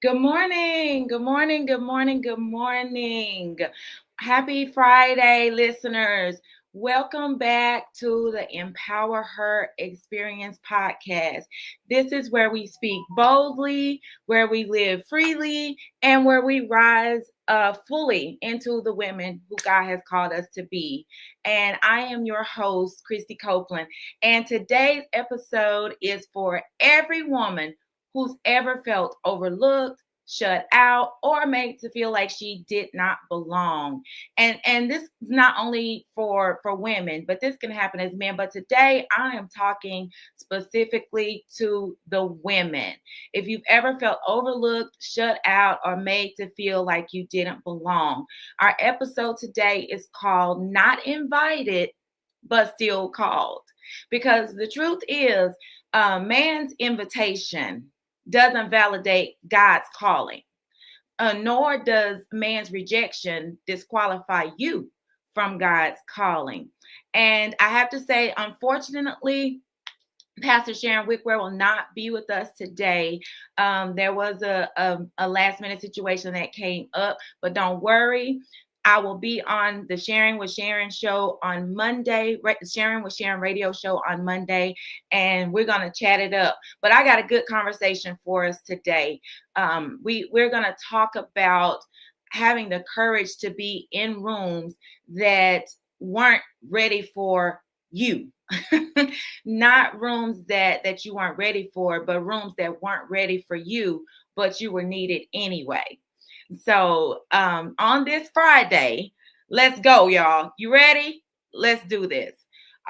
Good morning. Good morning. Good morning. Good morning. Happy Friday, listeners. Welcome back to the Empower Her Experience Podcast. This is where we speak boldly, where we live freely, and where we rise fully into the women who God has called us to be. And I am your host, Christy Copeland. And today's episode is for every woman who's ever felt overlooked, shut out, or made to feel like she did not belong. And this is not only for women, but this can happen as men. But today I am talking specifically to the women. If you've ever felt overlooked, shut out, or made to feel like you didn't belong, our episode today is called Not Invited, but Still Called. Because the truth is, man's invitation doesn't validate God's calling, nor does man's rejection disqualify you from God's calling. And I have to say, unfortunately, Pastor Sharon Wickware will not be with us today. There was a last minute situation that came up, but don't worry. I will be on the Sharing with Sharon show on Monday, Sharing with Sharon radio show on Monday, and we're going to chat it up. But I got a good conversation for us today. We're going to talk about having the courage to be in rooms that weren't ready for you. Not rooms that you weren't ready for, but rooms that weren't ready for you, but you were needed anyway. So on this Friday, let's go, y'all. You ready? Let's do this.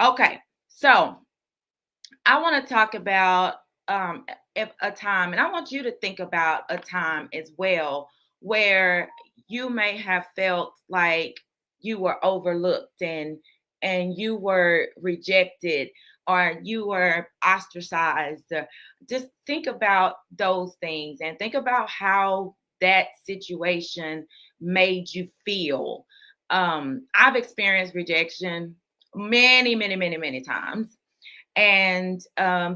Okay, so I want to talk about a time, and I want you to think about a time as well where you may have felt like you were overlooked and you were rejected or you were ostracized. Just think about those things and think about how that situation made you feel. I've experienced rejection many times, and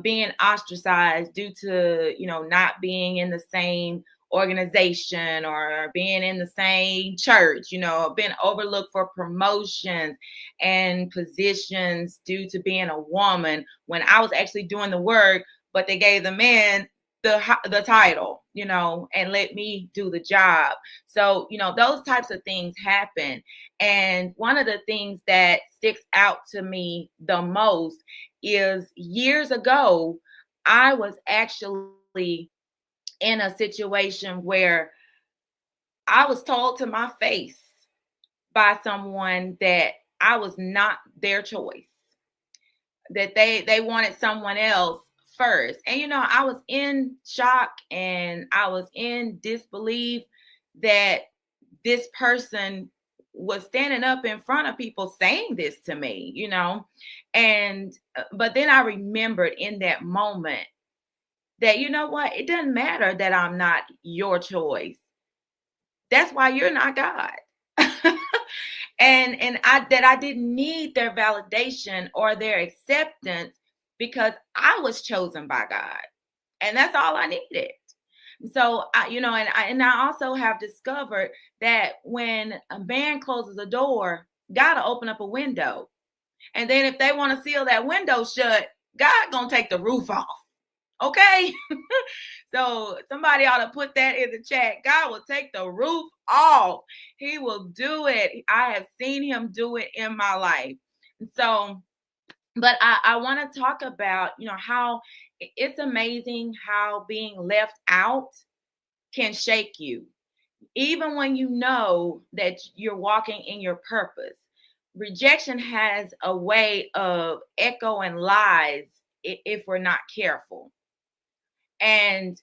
being ostracized due to not being in the same organization or being in the same church, been overlooked for promotions and positions due to being a woman when I was actually doing the work, but they gave the man the title, and let me do the job. So those types of things happen. And one of the things that sticks out to me the most is years ago, I was actually in a situation where I was told to my face by someone that I was not their choice, that they wanted someone else first. And I was in shock and I was in disbelief that this person was standing up in front of people saying this to me, and but then I remembered in that moment that what, it doesn't matter that I'm not your choice. That's why you're not God. and I didn't need their validation or their acceptance because I was chosen by God, and that's all I needed. So I also have discovered that when a man closes a door, God will open up a window, and then if they want to seal that window shut, God gonna take the roof off. Okay. So somebody ought to put that in the chat. God will take the roof off. He will do it. I have seen him do it in my life. So, but I want to talk about, how it's amazing how being left out can shake you, even when you know that you're walking in your purpose. Rejection has a way of echoing lies if we're not careful. And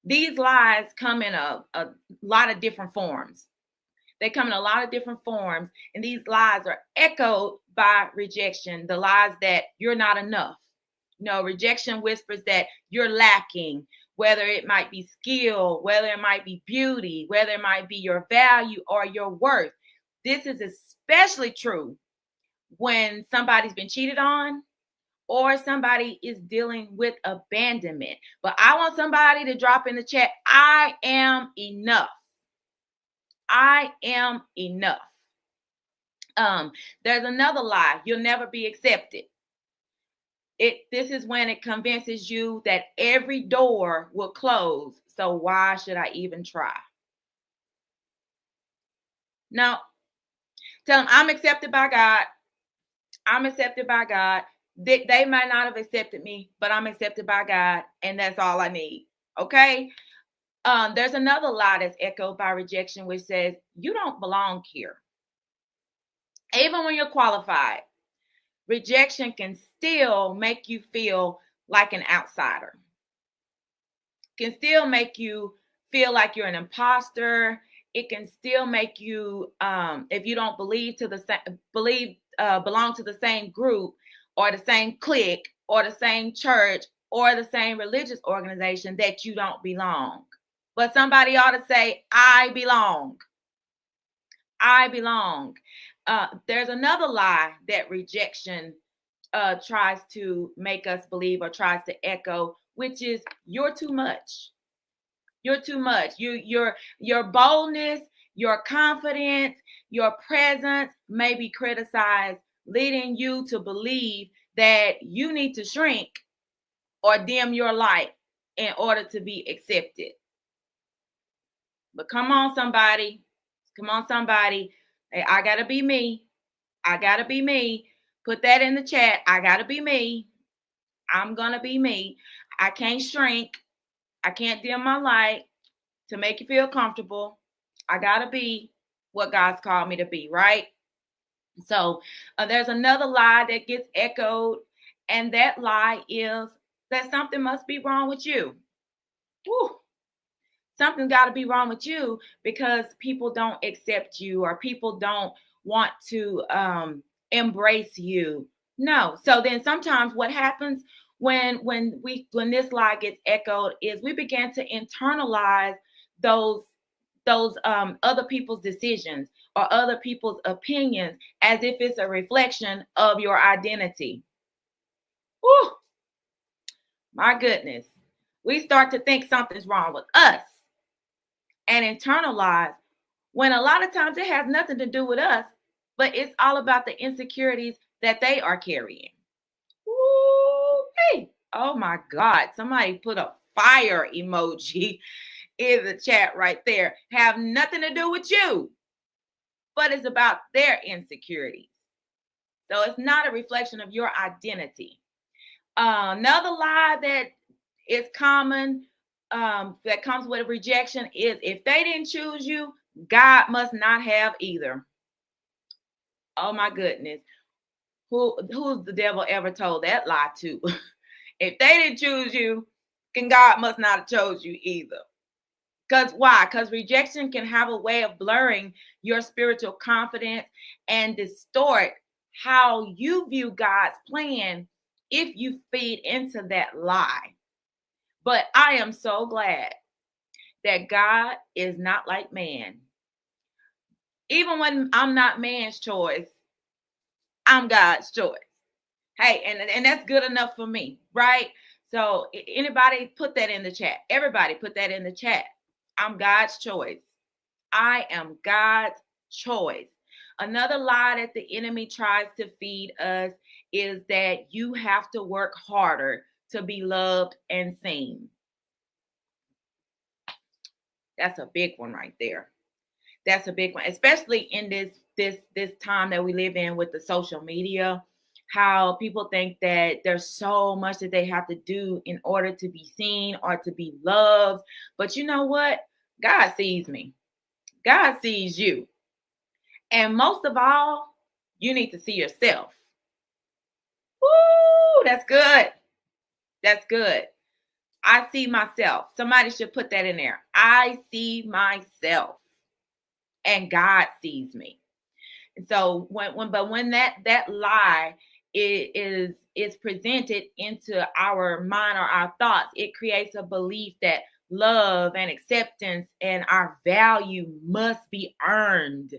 these lies come in a lot of different forms. They come in a lot of different forms. And these lies are echoed by rejection. The lies that you're not enough. Rejection whispers that you're lacking, whether it might be skill, whether it might be beauty, whether it might be your value or your worth. This is especially true when somebody's been cheated on or somebody is dealing with abandonment. But I want somebody to drop in the chat, I am enough. I am enough. There's another lie. You'll never be accepted. This is when it convinces you that every door will close. So why should I even try? Now, tell them I'm accepted by God. I'm accepted by God. They might not have accepted me, but I'm accepted by God, and that's all I need. Okay. There's another lie that's echoed by rejection, which says you don't belong here. Even when you're qualified, rejection can still make you feel like an outsider. Can still make you feel like you're an imposter. It can still make you, if you don't belong to the same group or the same clique or the same church or the same religious organization, that you don't belong. But somebody ought to say, I belong. I belong. There's another lie that rejection tries to make us believe or tries to echo, which is you're too much. You're too much. Your boldness, your confidence, your presence may be criticized, leading you to believe that you need to shrink or dim your light in order to be accepted. But come on, somebody. Come on, somebody. Hey, I gotta be me. I gotta be me. Put that in the chat. I gotta be me. I'm gonna be me. I can't shrink. I can't dim my light to make you feel comfortable. I gotta be what God's called me to be, right? So there's another lie that gets echoed, and that lie is that something must be wrong with you. Woo. Something's got to be wrong with you because people don't accept you or people don't want to embrace you. No. So then sometimes what happens when this lie gets echoed is we begin to internalize those other people's decisions or other people's opinions as if it's a reflection of your identity. Whew. My goodness. We start to think something's wrong with us and internalize when a lot of times it has nothing to do with us, but it's all about the insecurities that they are carrying. Ooh, hey. Oh my God. Somebody put a fire emoji in the chat right there. Have nothing to do with you, but it's about their insecurities. So it's not a reflection of your identity. Another lie that is common that comes with rejection is if they didn't choose you, God must not have either. Oh my goodness. Who's the devil ever told that lie to? If they didn't choose you, then God must not have chose you either. Because why? Because rejection can have a way of blurring your spiritual confidence and distort how you view God's plan if you feed into that lie. But I am so glad that God is not like man. Even when I'm not man's choice, I'm God's choice. Hey, and that's good enough for me, right? So anybody put that in the chat. Everybody put that in the chat. I'm God's choice. I am God's choice. Another lie that the enemy tries to feed us is that you have to work harder to be loved and seen. That's a big one right there. That's a big one, especially in this time that we live in with the social media, how people think that there's so much that they have to do in order to be seen or to be loved. But you know what? God sees me. God sees you. And most of all, you need to see yourself. Woo, that's good. That's good. I see myself. Somebody should put that in there. I see myself. And God sees me. And so when that lie is presented into our mind or our thoughts, it creates a belief that love and acceptance and our value must be earned,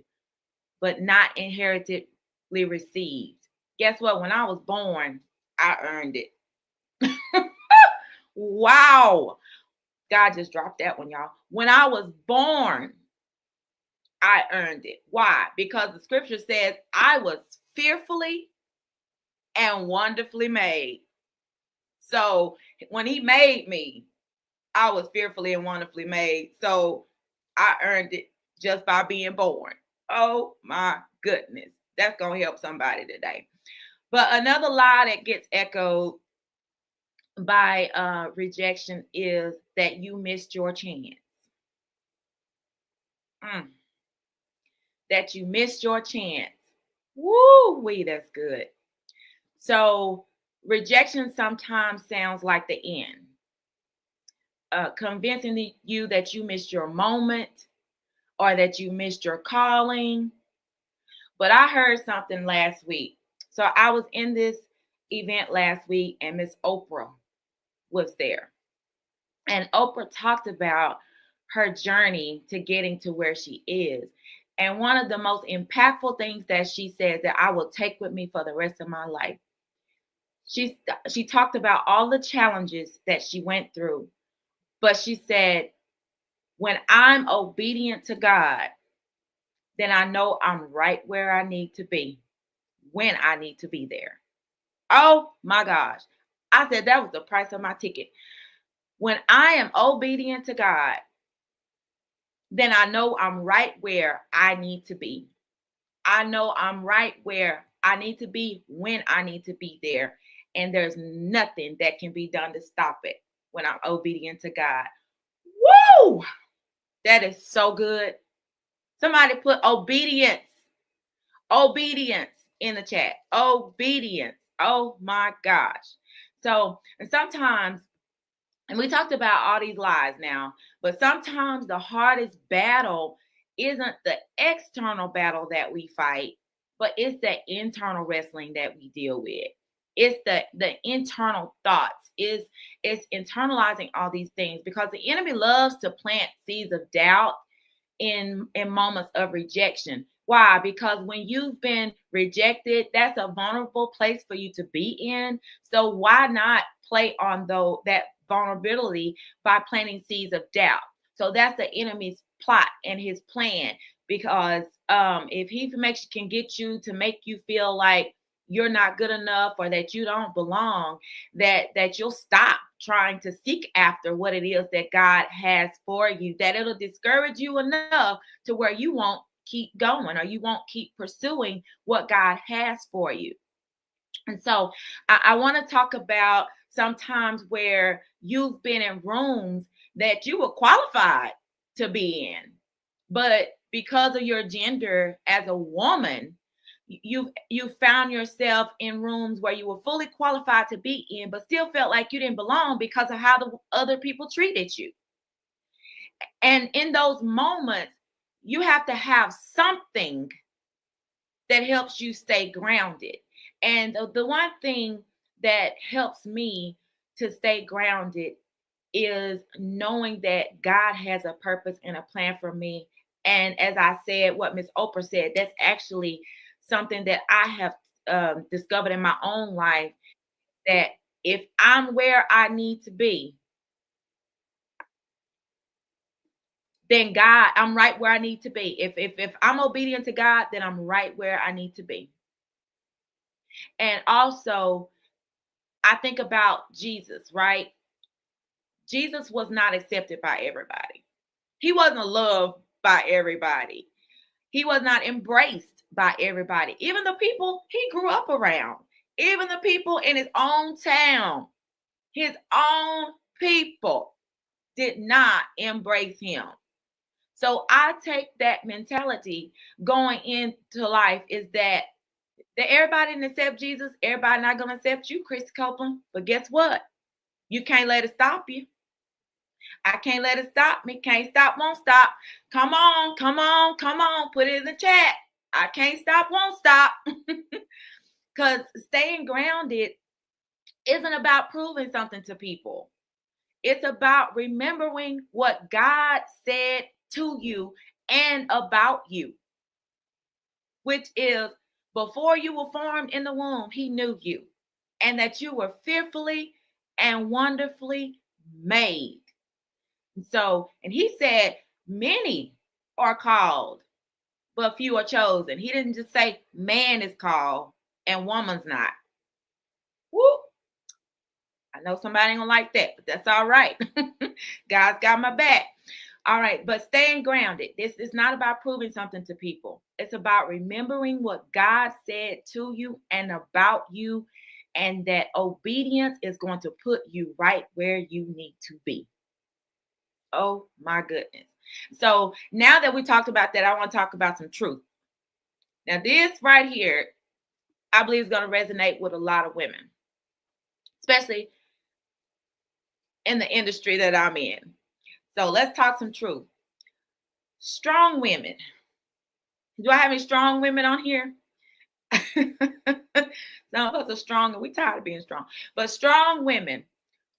but not inheritedly received. Guess what? When I was born, I earned it. Wow. God just dropped that one, y'all. When I was born, I earned it. Why? Because the scripture says I was fearfully and wonderfully made. So when he made me, I was fearfully and wonderfully made. So I earned it just by being born. Oh my goodness. That's going to help somebody today. But another lie that gets echoed by rejection is that you missed your chance. That you missed your chance. Woo wee, that's good. So rejection sometimes sounds like the end. Convincing you that you missed your moment or that you missed your calling. But I heard something last week. So I was in this event last week and Miss Oprah was there. And Oprah talked about her journey to getting to where she is. And one of the most impactful things that she said that I will take with me for the rest of my life. She talked about all the challenges that she went through. But she said, when I'm obedient to God, then I know I'm right where I need to be when I need to be there. Oh my gosh. I said that was the price of my ticket. When I am obedient to God, then I know I'm right where I need to be. I know I'm right where I need to be when I need to be there. And there's nothing that can be done to stop it when I'm obedient to God. Woo! That is so good. Somebody put obedience in the chat. Obedience. Oh my gosh. So, and sometimes, and we talked about all these lies now, but sometimes the hardest battle isn't the external battle that we fight, but it's the internal wrestling that we deal with. It's the internal thoughts. It's internalizing all these things because the enemy loves to plant seeds of doubt in moments of rejection. Why? Because when you've been rejected, that's a vulnerable place for you to be in. So why not play on that vulnerability by planting seeds of doubt? So that's the enemy's plot and his plan. Because if he can get you to make you feel like you're not good enough or that you don't belong, that you'll stop trying to seek after what it is that God has for you, that it'll discourage you enough to where you won't keep going or you won't keep pursuing what God has for you. And so I want to talk about sometimes where you've been in rooms that you were qualified to be in, but because of your gender as a woman, you found yourself in rooms where you were fully qualified to be in, but still felt like you didn't belong because of how the other people treated you. And in those moments, you have to have something that helps you stay grounded. And the one thing that helps me to stay grounded is knowing that God has a purpose and a plan for me. And as I said, what Miss Oprah said, that's actually something that I have discovered in my own life, that if I'm where I need to be, then God, I'm right where I need to be. If I'm obedient to God, then I'm right where I need to be. And also, I think about Jesus, right? Jesus was not accepted by everybody. He wasn't loved by everybody. He was not embraced by everybody. Even the people he grew up around, even the people in his own town, his own people did not embrace him. So I take that mentality going into life is that everybody didn't accept Jesus. Everybody not going to accept you, Christy Copeland. But guess what? You can't let it stop you. I can't let it stop me. Can't stop, won't stop. Come on, come on, come on. Put it in the chat. I can't stop, won't stop. Because staying grounded isn't about proving something to people. It's about remembering what God said to you and about you, which is before you were formed in the womb, he knew you. and that you were fearfully and wonderfully made. So, and he said, many are called, but few are chosen. He didn't just say man is called and woman's not. Woo! I know somebody ain't gonna like that, but that's all right. God's got my back. All right, but staying grounded. This is not about proving something to people. It's about remembering what God said to you and about you, and that obedience is going to put you right where you need to be. Oh my goodness. So now that we talked about that, I want to talk about some truth. Now, this right here, I believe is going to resonate with a lot of women, especially in the industry that I'm in. So let's talk some truth. Strong women. Do I have any strong women on here? Some of us are strong and we're tired of being strong. But strong women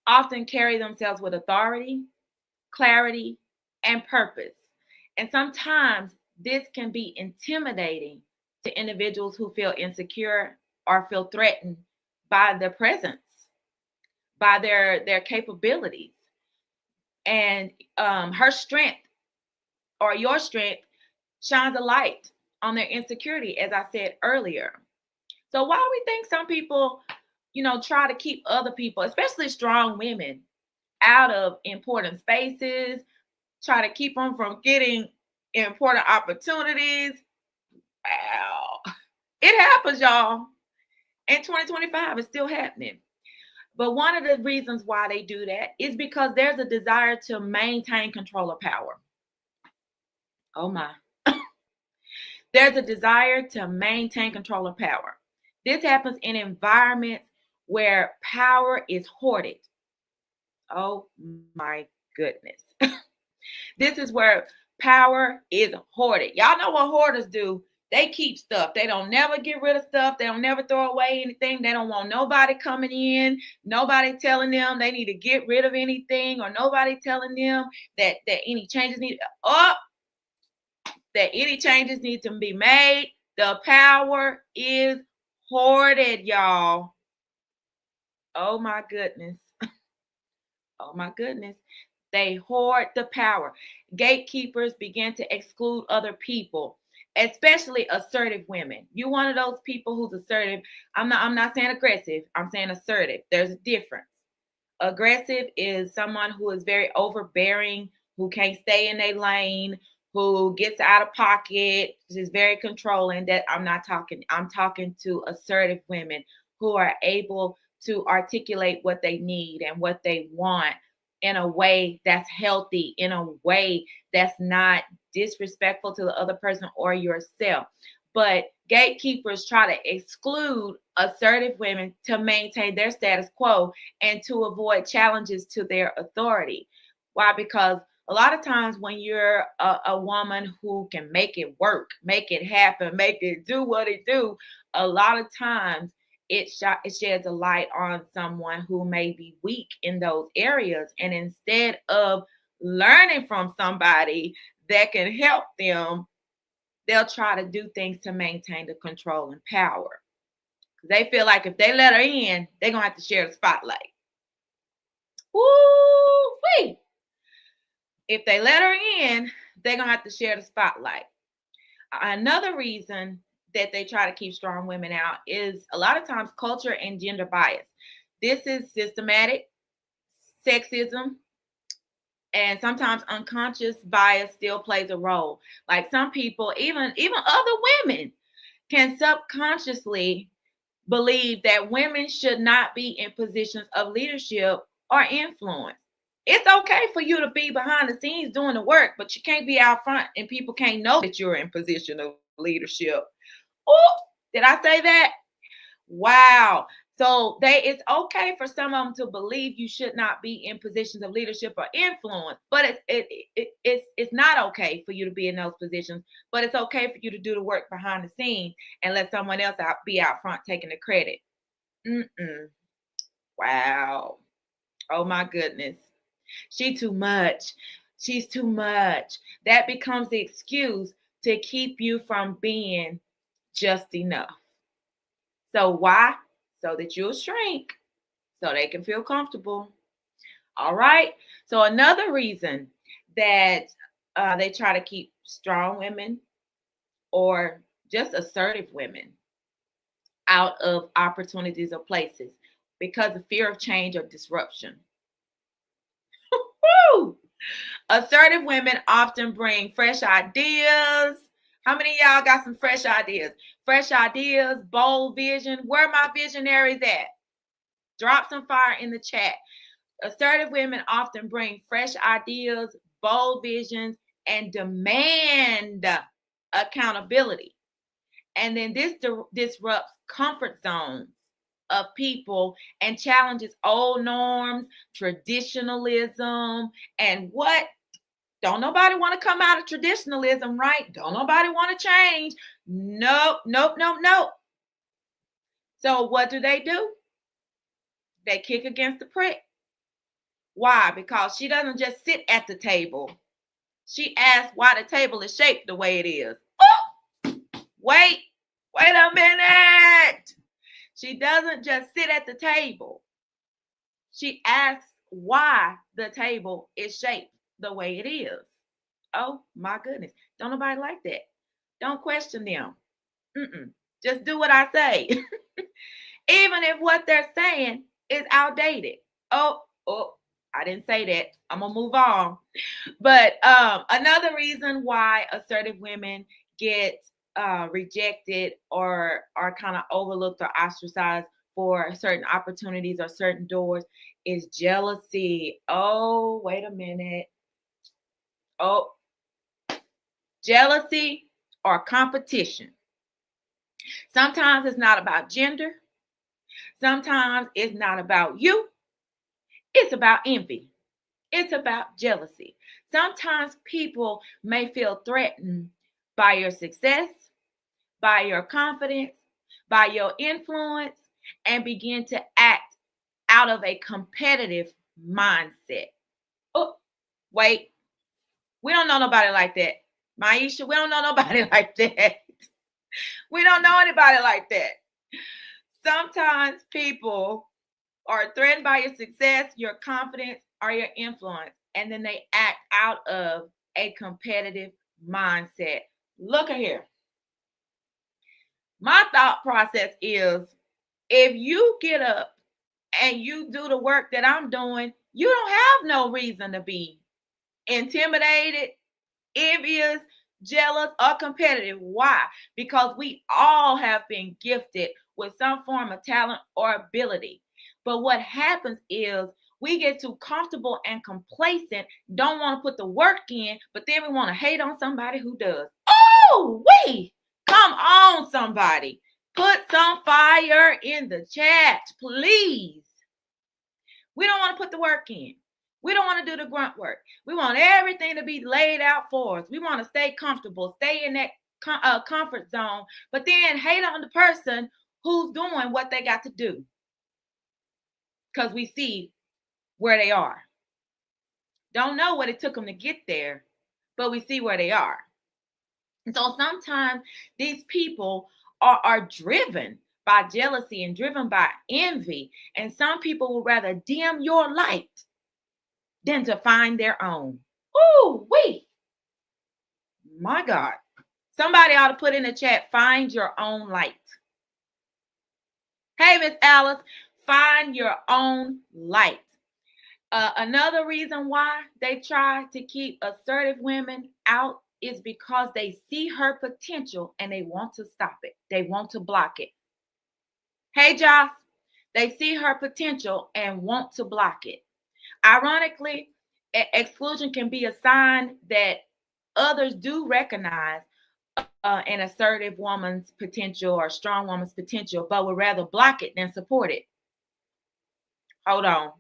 often carry themselves with authority, clarity, and purpose. And sometimes this can be intimidating to individuals who feel insecure or feel threatened by their presence, by their capabilities. And her strength or your strength shines a light on their insecurity, as I said earlier. So why do we think some people, try to keep other people, especially strong women, out of important spaces, try to keep them from getting important opportunities? Wow. It happens, y'all. In 2025, it's still happening. But one of the reasons why they do that is because there's a desire to maintain control of power. Oh my. There's a desire to maintain control of power. This happens in environments where power is hoarded. Oh my goodness. This is where power is hoarded. Y'all know what hoarders do. They keep stuff. They don't never get rid of stuff. They don't never throw away anything. They don't want nobody coming in, nobody telling them they need to get rid of anything, or nobody telling them that any changes need to be made. The power is hoarded, y'all. Oh my goodness. Oh my goodness. They hoard the power. Gatekeepers begin to exclude other people, especially assertive women. You're one of those people who's assertive. I'm not saying aggressive. I'm saying assertive. There's a difference. Aggressive is someone who is very overbearing, who can't stay in their lane, who gets out of pocket, is very controlling. That I'm talking to assertive women who are able to articulate what they need and what they want in a way that's healthy, in a way that's not disrespectful to the other person or yourself. But gatekeepers try to exclude assertive women to maintain their status quo and to avoid challenges to their authority. Why? Because a lot of times when you're a woman who can make it work, make it happen, make it do what it do, a lot of times it sheds a light on someone who may be weak in those areas. And instead of learning from somebody that can help them, they'll try to do things to maintain the control and power. They feel like if they let her in, they're going to have to share the spotlight. Woo-wee! If they let her in, they're going to have to share the spotlight. Another reason that they try to keep strong women out is a lot of times culture and gender bias. This is systematic sexism, and sometimes unconscious bias still plays a role. Like some people, even other women, can subconsciously believe that women should not be in positions of leadership or influence. It's okay for you to be behind the scenes doing the work, but you can't be out front and people can't know that you're in position of leadership. Oh, did I say that? Wow. So it's okay for some of them to believe you should not be in positions of leadership or influence, but it's not okay for you to be in those positions. But it's okay for you to do the work behind the scenes and let someone else be out front taking the credit. Wow. Oh my goodness. She's too much. She's too much. That becomes the excuse to keep you from being just enough. So why? so that you'll shrink so they can feel comfortable. All right. So another reason that they try to keep strong women or just assertive women out of opportunities or places because of fear of change or disruption. Woo! Assertive women often bring fresh ideas. How many of y'all got some fresh ideas? Fresh ideas, bold vision. Where are my visionaries at? Drop some fire in the chat. Assertive women often bring fresh ideas, bold visions, and demand accountability. And then this disrupts comfort zones of people and challenges old norms, traditionalism, and what? Don't nobody want to come out of traditionalism, right? Don't nobody want to change. Nope. So what do? They kick against the prick. Why? Because she doesn't just sit at the table. She asks why the table is shaped the way it is. Oh, wait a minute. She doesn't just sit at the table. She asks why the table is shaped the way it is. Oh my goodness. Don't nobody like that. Don't question them. Just do what I say. Even if what they're saying is outdated. Oh, I didn't say that. I'm going to move on. But another reason why assertive women get rejected or are kind of overlooked or ostracized for certain opportunities or certain doors is jealousy. Oh, wait a minute. Oh, jealousy or competition. Sometimes it's not about gender. Sometimes it's not about you. It's about envy. It's about jealousy. Sometimes people may feel threatened by your success, by your confidence, by your influence, and begin to act out of a competitive mindset. Oh, wait. We don't know nobody like that. Maisha, we don't know nobody like that. We don't know anybody like that. Sometimes people are threatened by your success, your confidence, or your influence, and then they act out of a competitive mindset. Look at here. My thought process is if you get up and you do the work that I'm doing, you don't have no reason to be intimidated, envious, jealous, or competitive. Why? Because we all have been gifted with some form of talent or ability. But what happens is we get too comfortable and complacent, don't want to put the work in, but then we want to hate on somebody who does. Oh, come on, somebody. Put some fire in the chat, please. We don't want to put the work in. We don't want to do the grunt work. We want everything to be laid out for us. We want to stay comfortable, stay in that comfort zone, but then hate on the person who's doing what they got to do. Because we see where they are. Don't know what it took them to get there, but we see where they are. And so sometimes these people are driven by jealousy and driven by envy. And some people will rather dim your light than to find their own. Ooh, my God. Somebody ought to put in the chat, find your own light. Hey, Miss Alice, find your own light. Another reason why they try to keep assertive women out is because they see her potential and they want to stop it. They want to block it. Hey, Joss, they see her potential and want to block it. Ironically, exclusion can be a sign that others do recognize an assertive woman's potential or strong woman's potential, but would rather block it than support it. Hold on.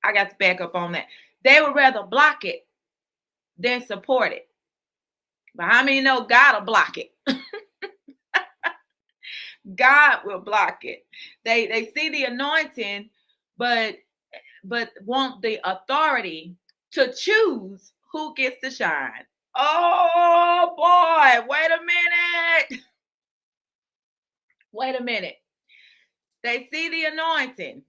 I got to back up on that. They would rather block it than support it. But how many know God will block it? God will block it. They see the anointing, but want the authority to choose who gets to shine. Oh boy, wait a minute. They see the anointing,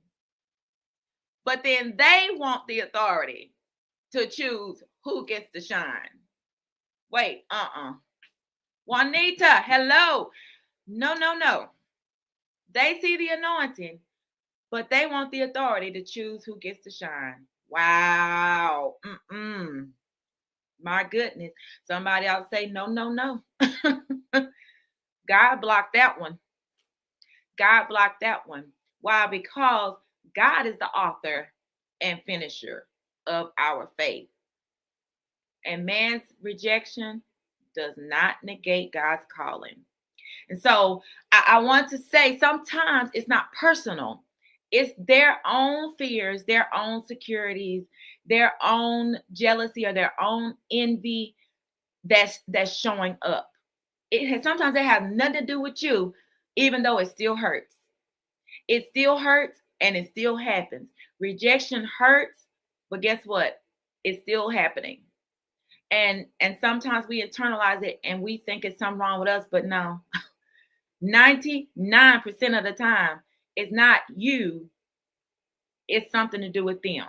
but then they want the authority to choose who gets to shine. Wait, Juanita, hello. No. They see the anointing, but they want the authority to choose who gets to shine. Wow. My goodness. Somebody ought to say, no. God blocked that one. God blocked that one. Why? Because God is the author and finisher of our faith. And man's rejection does not negate God's calling. And so I want to say sometimes it's not personal. It's their own fears, their own securities, their own jealousy or their own envy that's showing up. Sometimes it has nothing to do with you, even though it still hurts. It still hurts and it still happens. Rejection hurts, but guess what? It's still happening. And sometimes we internalize it and we think it's something wrong with us, but no. 99% of the time, it's not you. It's something to do with them.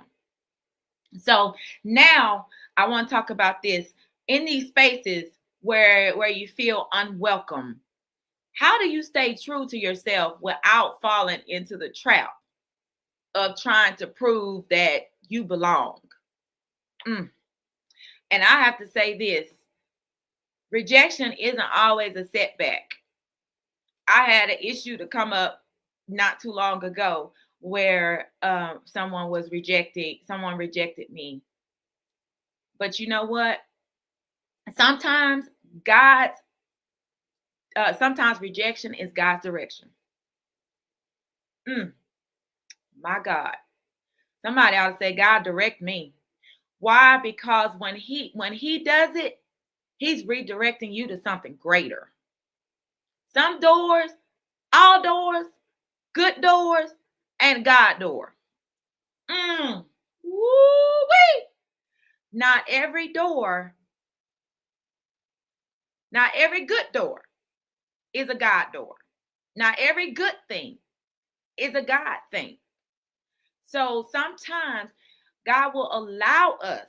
So now I want to talk about this. In these spaces where you feel unwelcome, how do you stay true to yourself without falling into the trap of trying to prove that you belong? And I have to say this, rejection isn't always a setback. I had an issue to come up not too long ago where someone rejected me. But you know what? Sometimes sometimes rejection is God's direction. My God. Somebody ought to say, God, direct me. Why? Because when he does it, he's redirecting you to something greater. Some doors, all doors, good doors, and God door. Woo-wee. Not every door, not every good door is a God door. Not every good thing is a God thing. So sometimes God will allow us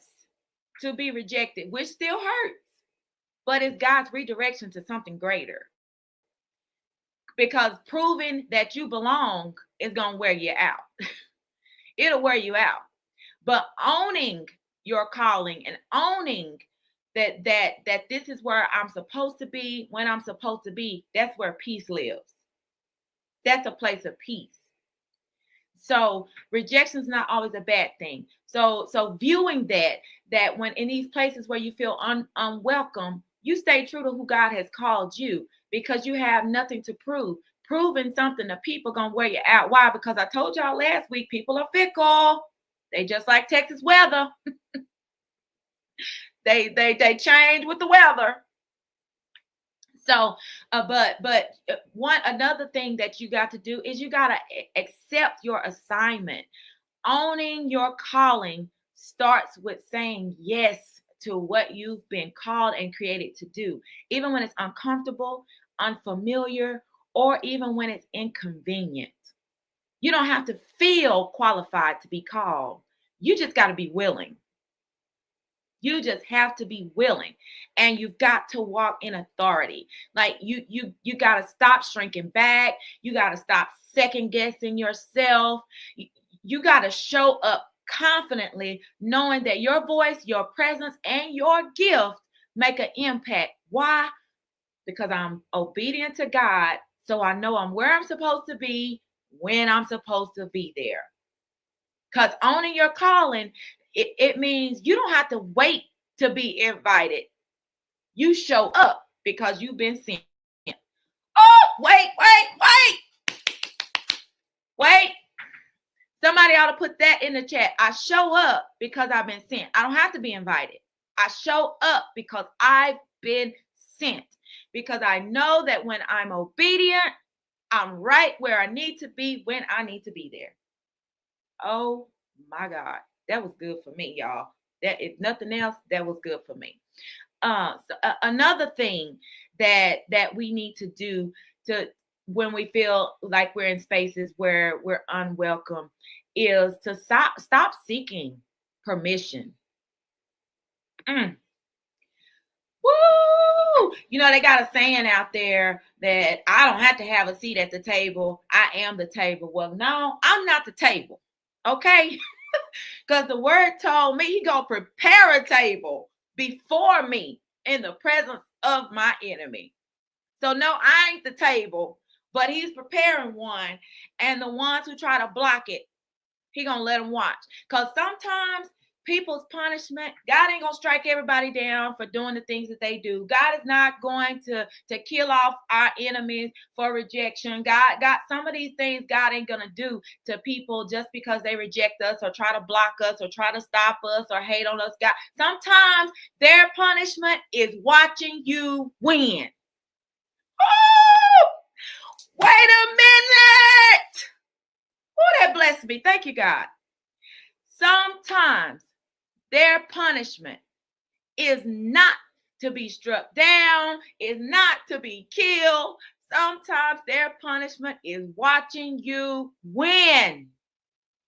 to be rejected, which still hurts, but it's God's redirection to something greater. Because proving that you belong is going to wear you out. It'll wear you out. But owning your calling and owning that this is where I'm supposed to be, when I'm supposed to be, that's where peace lives. That's a place of peace. So rejection is not always a bad thing. So viewing that when in these places where you feel unwelcome, you stay true to who God has called you because you have nothing to prove. Proving something to people gonna wear you out. Why? Because I told y'all last week, people are fickle. They just like Texas weather. They change with the weather. So, but another thing that you got to do is you got to accept your assignment. Owning your calling starts with saying yes to what you've been called and created to do, even when it's uncomfortable, unfamiliar, or even when it's inconvenient. You don't have to feel qualified to be called. You just got to be willing. You just have to be willing, and you've got to walk in authority. Like you got to stop shrinking back. You got to stop second guessing yourself. You got to show up confidently, knowing that your voice, your presence, and your gift make an impact. Why? Because I'm obedient to God, so I know I'm where I'm supposed to be when I'm supposed to be there. Because owning your calling, it means you don't have to wait to be invited. You show up because you've been sent. Oh, wait. Somebody ought to put that in the chat. I show up because I've been sent. I don't have to be invited. I show up because I've been sent. Because I know that when I'm obedient, I'm right where I need to be when I need to be there. Oh my God. That was good for me, y'all. That if nothing else, that was good for me. Another thing that we need to do when we feel like we're in spaces where we're unwelcome is to stop seeking permission. Woo! You know, they got a saying out there that I don't have to have a seat at the table. I am the table. Well, no, I'm not the table. Okay? Because the word told me he gonna prepare a table before me in the presence of my enemy. So no, I ain't the table, but he's preparing one. And the ones who try to block it, he gonna let them watch. Because sometimes people's punishment, God ain't gonna strike everybody down for doing the things that they do. God is not going to kill off our enemies for rejection. God got some of these things God ain't gonna do to people just because they reject us or try to block us or try to stop us or hate on us. God, sometimes their punishment is watching you win. Oh, wait a minute. Oh, that blessed me. Thank you, God. Sometimes their punishment is not to be struck down, is not to be killed. Sometimes their punishment is watching you win.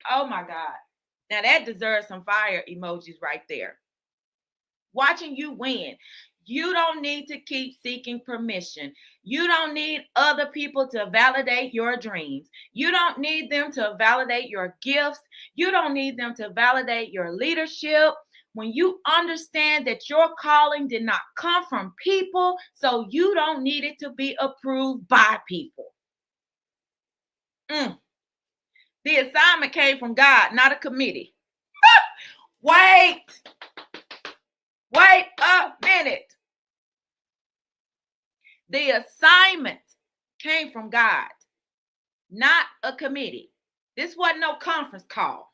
Oh my God. Now that deserves some fire emojis right there. Watching you win. You don't need to keep seeking permission. You don't need other people to validate your dreams. You don't need them to validate your gifts. You don't need them to validate your leadership. When you understand that your calling did not come from people, so you don't need it to be approved by people. The assignment came from God, not a committee. Wait a minute. The assignment came from God, not a committee. This wasn't no conference call.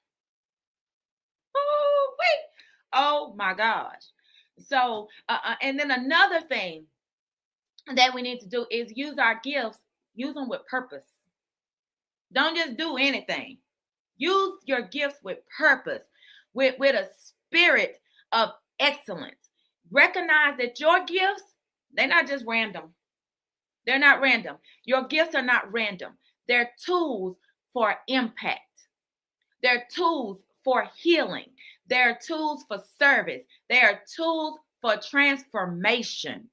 Oh my gosh. So, and then another thing that we need to do is use our gifts, use them with purpose. Don't just do anything. Use your gifts with purpose, with a spirit of excellence. Recognize that your gifts, they're not just random. They're not random. Your gifts are not random. They're tools for impact. They're tools for healing. They're tools for service. They are tools for transformation.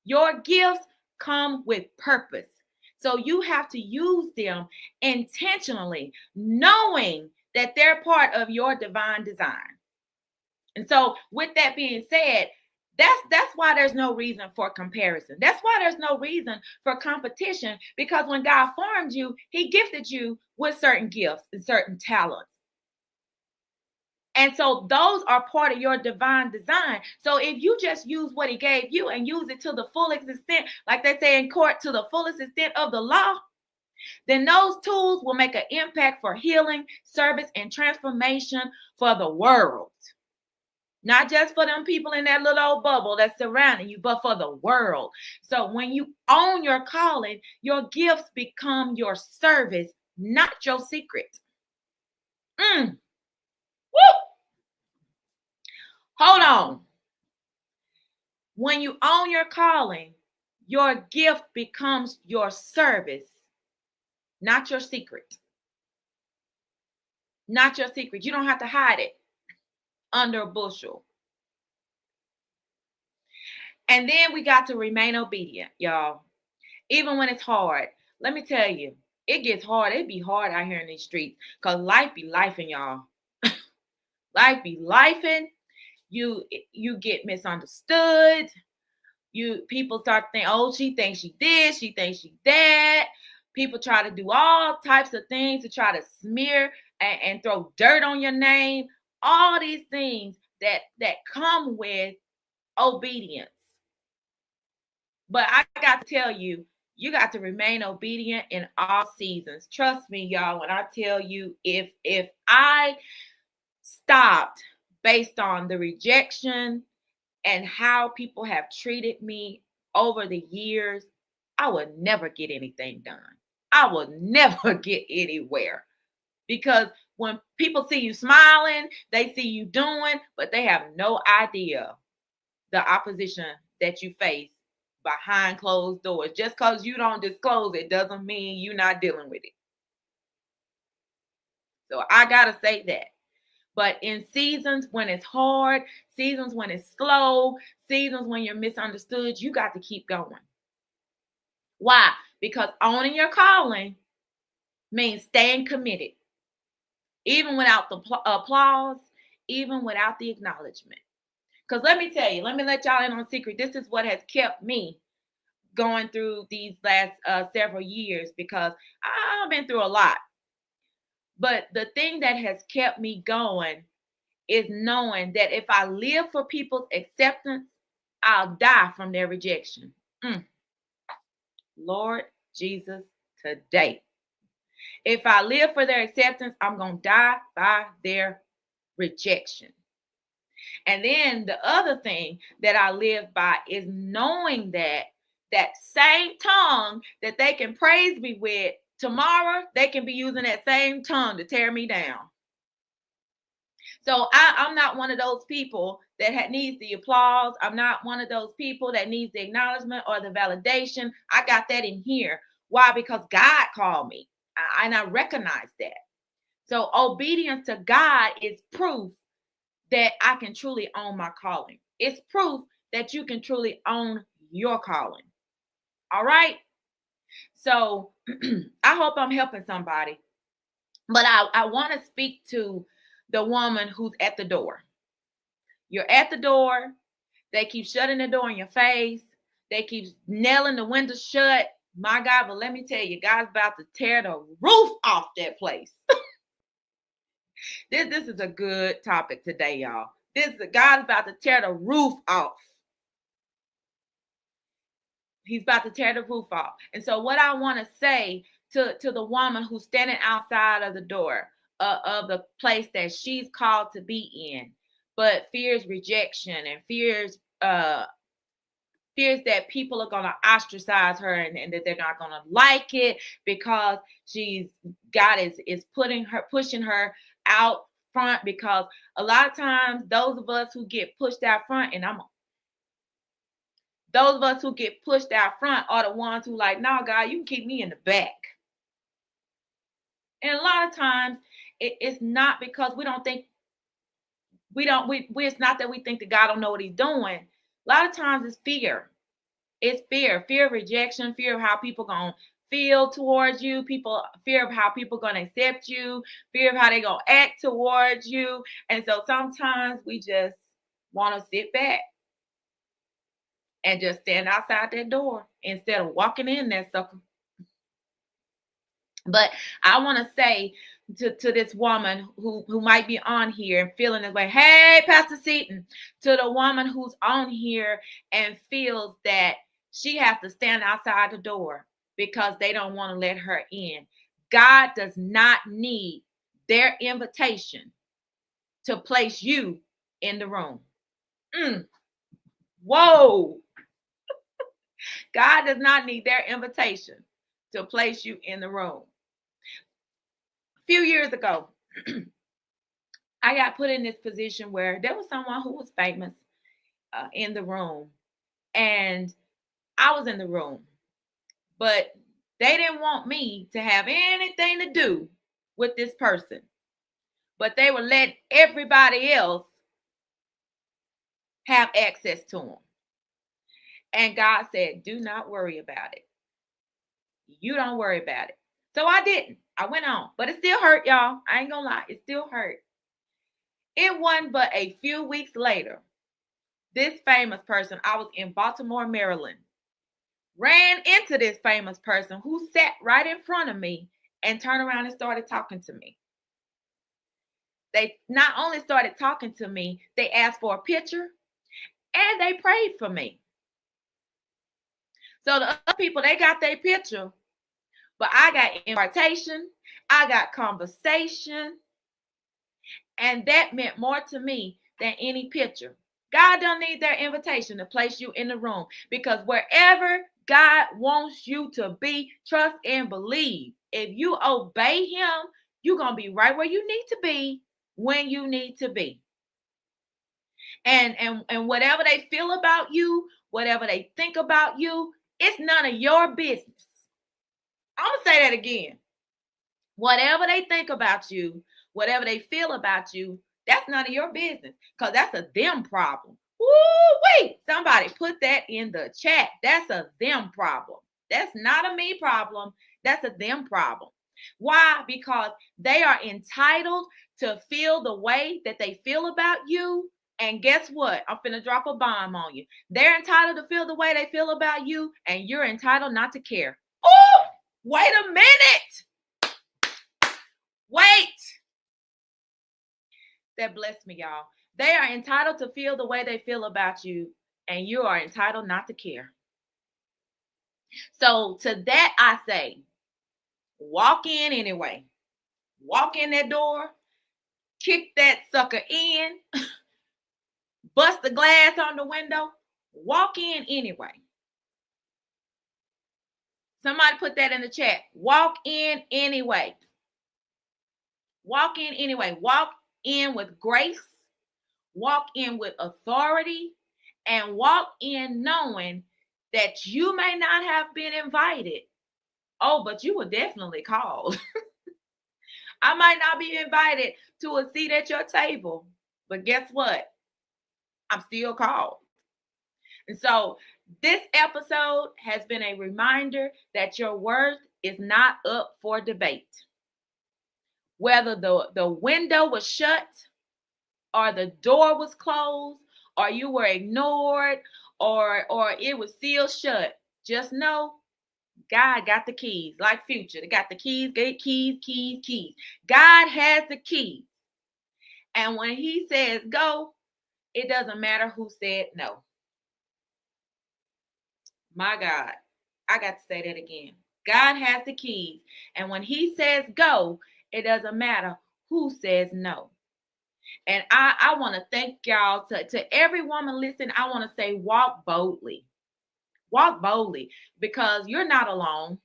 Your gifts come with purpose. So you have to use them intentionally, knowing that they're part of your divine design. And so with that being said, that's why there's no reason for comparison. That's why there's no reason for competition, because when God formed you, he gifted you with certain gifts and certain talents. And so those are part of your divine design. So if you just use what he gave you and use it to the fullest extent, like they say in court, to the fullest extent of the law, then those tools will make an impact for healing, service, and transformation for the world. Not just for them people in that little old bubble that's surrounding you, but for the world. So when you own your calling, your gifts become your service, not your secret. Woo! Hold on. When you own your calling, your gift becomes your service, not your secret. Not your secret. You don't have to hide it under a bushel. And then we got to remain obedient, y'all. Even when it's hard. Let me tell you, it gets hard. It be hard out here in these streets because life be lifing, y'all. Life be lifing. You get misunderstood. People start thinking, oh, she thinks she this, she thinks she that. People try to do all types of things to try to smear and throw dirt on your name. All these things that come with obedience. But I got to tell you, you got to remain obedient in all seasons. Trust me, y'all, when I tell you, if I stopped based on the rejection and how people have treated me over the years, I would never get anything done. I will never get anywhere. Because when people see you smiling, they see you doing, but they have no idea the opposition that you face behind closed doors. Just because you don't disclose it doesn't mean you're not dealing with it. So I got to say that. But in seasons when it's hard, seasons when it's slow, seasons when you're misunderstood, you got to keep going. Why? Because owning your calling means staying committed, even without the applause, even without the acknowledgement. Because let me tell you, let me let y'all in on a secret. This is what has kept me going through these last several years, because I've been through a lot. But the thing that has kept me going is knowing that if I live for people's acceptance, I'll die from their rejection. Lord Jesus, today. If I live for their acceptance, I'm going to die by their rejection. And then the other thing that I live by is knowing that that same tongue that they can praise me with, tomorrow they can be using that same tongue to tear me down. So I'm not one of those people that needs the applause. I'm not one of those people that needs the acknowledgement or the validation. I got that in here. Why? Because God called me, and I recognize that. So obedience to God is proof that I can truly own my calling. It's proof that you can truly own your calling. All right? So I hope I'm helping somebody. But I want to speak to the woman who's at the door. You're at the door. They keep shutting the door in your face. They keep nailing the windows shut. My God, but let me tell you, God's about to tear the roof off that place. This is a good topic today, y'all. God's about to tear the roof off. He's about to tear the roof off. And so what I want to say to the woman who's standing outside of the door of the place that she's called to be in, but fears rejection and fears that people are going to ostracize her and that they're not going to like it because God is pushing her out front, because a lot of times those of us who get pushed out front, those of us who get pushed out front are the ones who like, no, God, you can keep me in the back. And a lot of times it's not because it's not that we think that God don't know what he's doing. A lot of times it's fear. It's fear of rejection, fear of how people going to feel towards you, fear of how people going to accept you, fear of how they going to act towards you. And so sometimes we just want to sit back and just stand outside that door instead of walking in that sucker. But I want to say to this woman who might be on here and feeling this way, hey, Pastor Seaton, to the woman who's on here and feels that she has to stand outside the door because they don't want to let her in. God does not need their invitation to place you in the room. Whoa. God does not need their invitation to place you in the room. A few years ago, I got put in this position where there was someone who was famous in the room, and I was in the room, but they didn't want me to have anything to do with this person, but they would let everybody else have access to him. And God said, do not worry about it. You don't worry about it. So I didn't. I went on, but it still hurt, y'all. I ain't gonna lie. It still hurt. It wasn't but a few weeks later, this famous person, I was in Baltimore, Maryland, ran into this famous person who sat right in front of me and turned around and started talking to me. They not only started talking to me, they asked for a picture and they prayed for me. So the other people, they got their picture, but I got invitation, I got conversation, and that meant more to me than any picture. God don't need their invitation to place you in the room, because wherever God wants you to be, trust and believe. If you obey him, you're going to be right where you need to be when you need to be. And whatever they feel about you, whatever they think about you, it's none of your business. I'm going to say that again. Whatever they think about you, whatever they feel about you, that's none of your business, because that's a them problem. Woo-wee! Somebody put that in the chat. That's a them problem. That's not a me problem. That's a them problem. Why? Because they are entitled to feel the way that they feel about you. And guess what? I'm finna drop a bomb on you. They're entitled to feel the way they feel about you, and you're entitled not to care. Oh, wait a minute. Wait. That blessed me, y'all. They are entitled to feel the way they feel about you, and you are entitled not to care. So to that I say, walk in anyway. Walk in that door, kick that sucker in, bust the glass on the window, walk in anyway. Somebody put that in the chat. Walk in anyway. Walk in anyway. Walk in with grace. Walk in with authority, and walk in knowing that you may not have been invited. Oh, but you were definitely called. I might not be invited to a seat at your table, but guess what? I'm still called. And so this episode has been a reminder that your worth is not up for debate. Whether the window was shut, or the door was closed, or you were ignored, or it was sealed shut, just know God got the keys. Like Future, they got the keys. God has the keys. And when he says go, it doesn't matter who said no. My God, I got to say that again. God has the keys. And when he says go, it doesn't matter who says no. And I want to thank y'all. To every woman listening, I want to say walk boldly. Walk boldly, because you're not alone.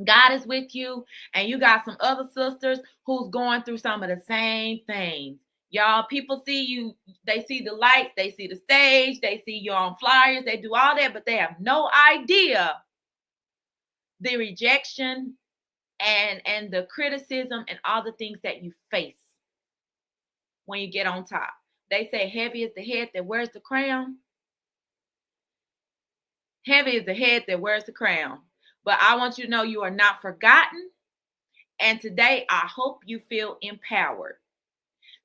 God is with you, and you got some other sisters who's going through some of the same things. Y'all, people see you, they see the lights, they see the stage, they see you on flyers, they do all that, but they have no idea the rejection and the criticism and all the things that you face when you get on top. They say heavy is the head that wears the crown. Heavy is the head that wears the crown. But I want you to know you are not forgotten. And today, I hope you feel empowered.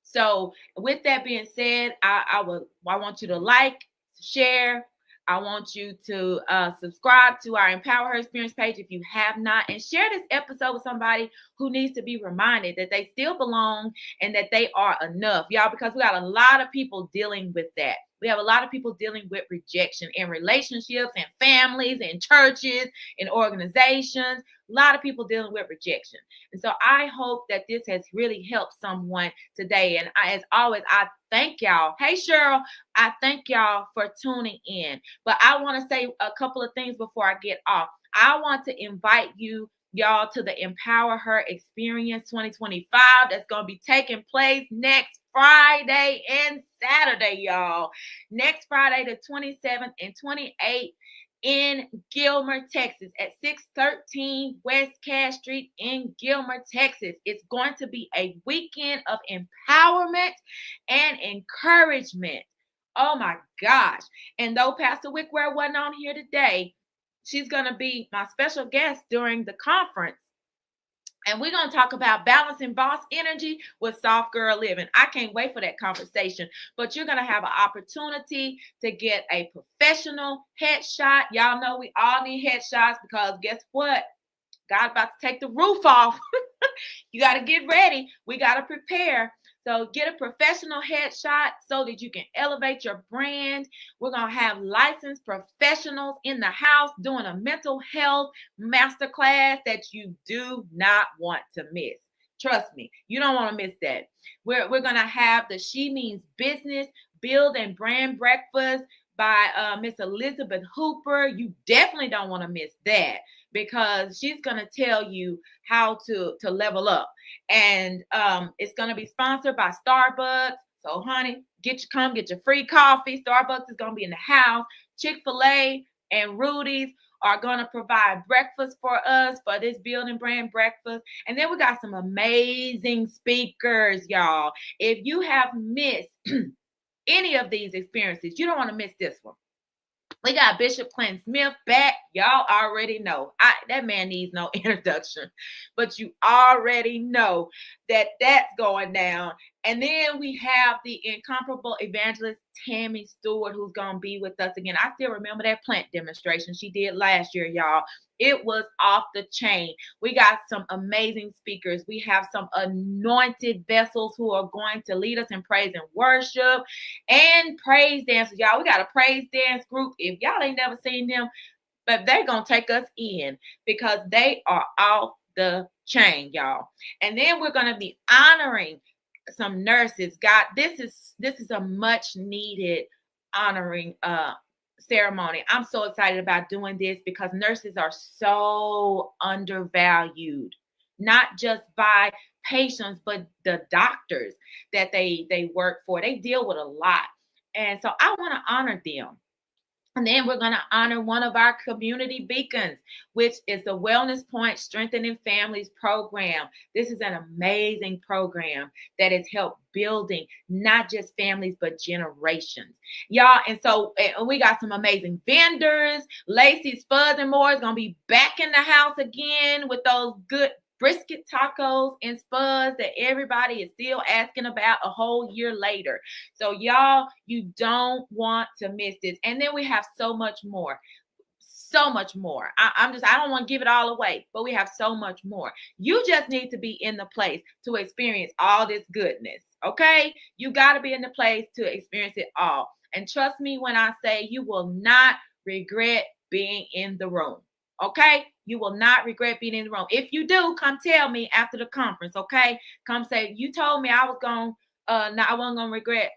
So with that being said, I want you to like, share. I want you to subscribe to our EmpowHER Experience page if you have not, and share this episode with somebody who needs to be reminded that they still belong and that they are enough, y'all, because we got a lot of people dealing with that. We have a lot of people dealing with rejection in relationships and families and churches and organizations. A lot of people dealing with rejection. And so I hope that this has really helped someone today. And as always, I thank y'all. Hey, Cheryl, I thank y'all for tuning in. But I want to say a couple of things before I get off. I want to invite y'all to the EmpowHER Experience 2025 that's going to be taking place next Friday and Saturday, y'all. Next Friday, the 27th and 28th in Gilmer, Texas at 613 West Cass Street in Gilmer, Texas. It's going to be a weekend of empowerment and encouragement. Oh my gosh. And though Pastor Wickware wasn't on here today, she's going to be my special guest during the conference. And we're going to talk about balancing boss energy with soft girl living. I can't wait for that conversation. But you're going to have an opportunity to get a professional headshot. Y'all know we all need headshots, because guess what? God's about to take the roof off. You got to get ready. We got to prepare. So get a professional headshot so that you can elevate your brand. We're going to have licensed professionals in the house doing a mental health masterclass that you do not want to miss. Trust me, you don't want to miss that. We're going to have the She Means Business Build and Brand Breakfast by Miss Elizabeth Hooper. You definitely don't want to miss that, because she's going to tell you how to level up. And it's going to be sponsored by Starbucks. So, honey, get your free coffee. Starbucks is going to be in the house. Chick-fil-A and Rudy's are going to provide breakfast for us for this building brand breakfast. And then we got some amazing speakers, y'all. If you have missed any of these experiences, you don't want to miss this one. We got Bishop Clinton Smith back. Y'all already know. That man needs no introduction, but you already know that that's going down. And then we have the incomparable evangelist Tammy Stewart, who's going to be with us again. I still remember that plant demonstration she did last year, y'all. It was off the chain. We got some amazing speakers. We have some anointed vessels who are going to lead us in praise and worship and praise dancers, y'all. We got a praise dance group. If y'all ain't never seen them, but they're going to take us in because they are off the chain, y'all. And then we're going to be honoring some nurses. God, this is a much needed honoring ceremony. I'm so excited about doing this because nurses are so undervalued, not just by patients, but the doctors that they work for. They deal with a lot. And so I want to honor them. And then we're going to honor one of our community beacons, which is the Wellness Point Strengthening Families program. This is an amazing program that has helped building not just families, but generations. Y'all, and so we got some amazing vendors. Lacey's Fuzz and More is going to be back in the house again with those good brisket tacos and spuds that everybody is still asking about a whole year later. So y'all, you don't want to miss this. And then we have so much more. So much more. I don't want to give it all away, but we have so much more. You just need to be in the place to experience all this goodness. Okay? You got to be in the place to experience it all. And trust me when I say you will not regret being in the room. Okay? You will not regret being in the room. If you do, come tell me after the conference, okay? Come say, you told me I was going I wasn't going to regret.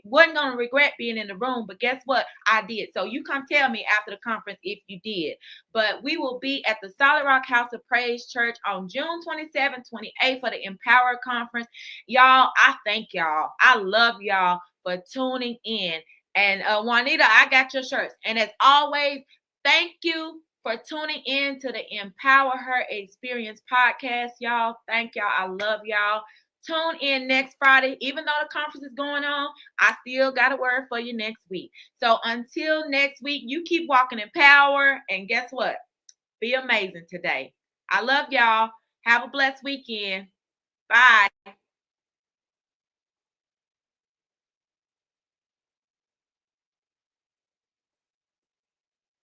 Wasn't going to regret being in the room, but guess what? I did. So you come tell me after the conference if you did. But we will be at the Solid Rock House of Praise Church on June 27th, 28th for the EmpowHER Conference. Y'all, I thank y'all. I love y'all for tuning in. And Juanita, I got your shirts. And as always, thank you for tuning in to the EmpowHER Experience Podcast, y'all. Thank y'all. I love y'all. Tune in next Friday. Even though the conference is going on, I still got a word for you next week. So until next week, you keep walking in power. And guess what? Be amazing today. I love y'all. Have a blessed weekend. Bye.